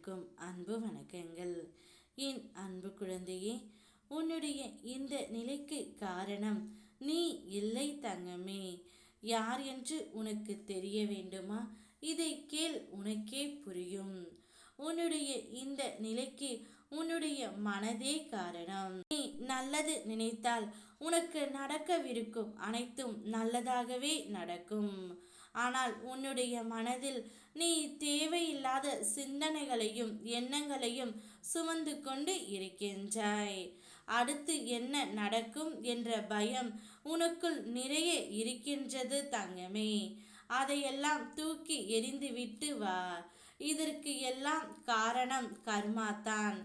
அனைவருக்கும் அன்பு வணக்கங்கள். என் அன்பு குழந்தையே, உன்னுடைய இந்த நிலைக்கு காரணம் நீ இல்லை தங்கமே. யார் என்று உனக்கு தெரிய வேண்டுமா? இதை கேள், உனக்கே புரியும். உன்னுடைய இந்த நிலைக்கு உன்னுடைய மனதே காரணம். நீ நல்லது நினைத்தால் உனக்கு நடக்கவிருக்கும் அனைத்தும் நல்லதாகவே நடக்கும். ஆனால் உன்னுடைய மனதில் நீ தேவையில்லாத சிந்தனைகளையும் எண்ணங்களையும் சுமந்து கொண்டு இருக்கின்றாய். அடுத்து என்ன நடக்கும் என்ற பயம் உனக்குள் நிறைய இருக்கின்றது தங்கமே. அதையெல்லாம் தூக்கி எறிந்துவிட்டு வா. இதற்கு எல்லாம் காரணம் கர்மா தான்.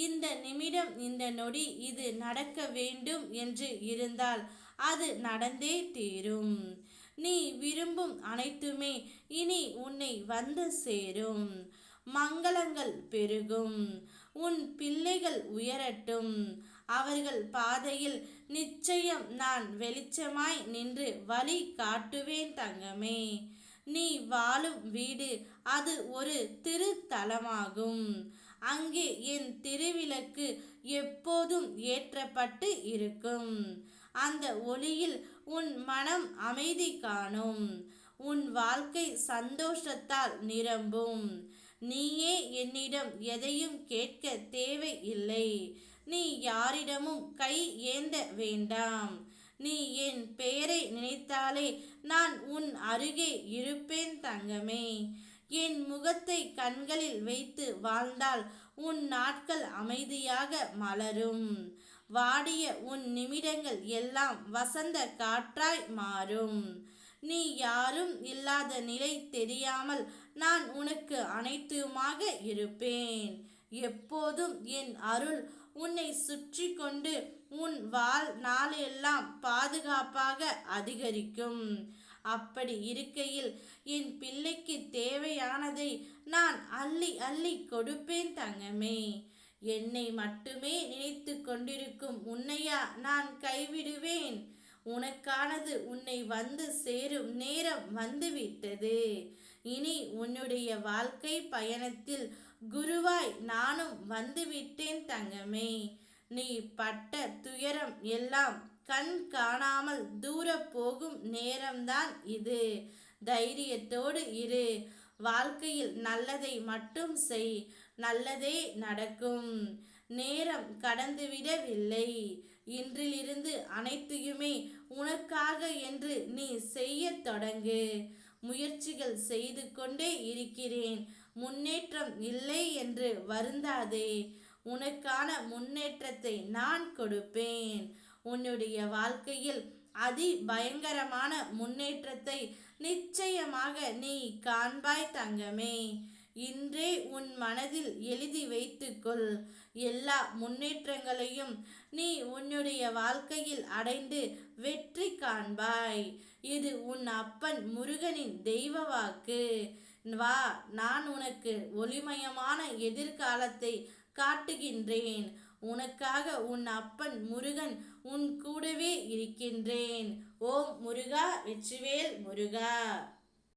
இந்த நிமிடம் இந்த நொடி இது நடக்க வேண்டும் என்று இருந்தால் அது நடந்தே தீரும். நீ விரும்பும் அனைத்துமே இனி உன்னை வந்து சேரும். மங்களங்கள் பெருகும். உன் பிள்ளைகள் உயரட்டும். அவர்கள் பாதையில் நிச்சயம் நான் வெளிச்சமாய் நின்று வழி காட்டுவேன் தங்கமே. நீ வாழும் வீடு அது ஒரு திருத்தலமாகும். அங்கே என் திருவிளக்கு எப்போதும் ஏற்றப்பட்டு இருக்கும். அந்த ஒளியில் உன் மனம் அமைதி காணும். உன் வாழ்க்கை சந்தோஷத்தால் நிரம்பும். நீயே என்னிடம் எதையும் கேட்க தேவை இல்லை. நீ யாரிடமும் கை ஏந்த வேண்டாம். நீ என் பெயரை நினைத்தாலே நான் உன் அருகே இருப்பேன் தங்கமே. என் முகத்தை கண்களில் வைத்து வாழ்ந்தால் உன் நாட்கள் அமைதியாக மலரும். வாடிய உன் நிமிடங்கள் எல்லாம் வசந்த காற்றாய் மாறும். நீ யாரும் இல்லாத நிலை தெரியாமல் நான் உனக்கு அனைத்துமாக இருப்பேன். எப்போதும் என் அருள் உன்னை சுற்றி கொண்டு உன் நாளெல்லாம் பாதுகாப்பாக அதிகரிக்கும். அப்படி இருக்கையில் என் பிள்ளைக்கு தேவையானதை நான் அள்ளி அள்ளி கொடுப்பேன் தங்கமே. என்னை மட்டுமே நினைத்து கொண்டிருக்கும் உன்னையா நான் கைவிடுவேன்? உனக்கானது உன்னை வந்து சேரும் நேரம் வந்துவிட்டது. இனி உன்னுடைய வாழ்க்கை பயணத்தில் குருவாய் நானும் வந்துவிட்டேன் தங்கமே. நீ பட்ட துயரம் எல்லாம் கண் காணாமல் தூர போகும் நேரம்தான் இது. தைரியத்தோடு இரு. வாழ்க்கையில் நல்லதை மட்டும் செய். நல்லதே நடக்கும். நேரம் கடந்துவிடவில்லை. இன்றிலிருந்து அனைத்தையுமே உனக்காக என்று நீ செய்ய தொடங்கு. முயற்சிகள் செய்து கொண்டே இருக்கிறேன். முன்னேற்றம் இல்லை என்று வருந்தாதே. உனக்கான முன்னேற்றத்தை நான் கொடுப்பேன். உன்னுடைய வாழ்க்கையில் அதி பயங்கரமான முன்னேற்றத்தை நிச்சயமாக நீ காண்பாய் தங்கமே. இன்றே உன் மனதில் எழுதி வைத்துக்கொள். எல்லா முன்னேற்றங்களையும் நீ உன்னுடைய வாழ்க்கையில் அடைந்து வெற்றி காண்பாய். இது உன் அப்பன் முருகனின் தெய்வ வாக்கு. வா, நான் உனக்கு ஒளிமயமான எதிர்காலத்தை காட்டுகின்றேன். உனக்காக உன் அப்பன் முருகன் உன் கூடவே இருக்கின்றேன். ஓம் முருகா, வெற்றிவேல் முருகா.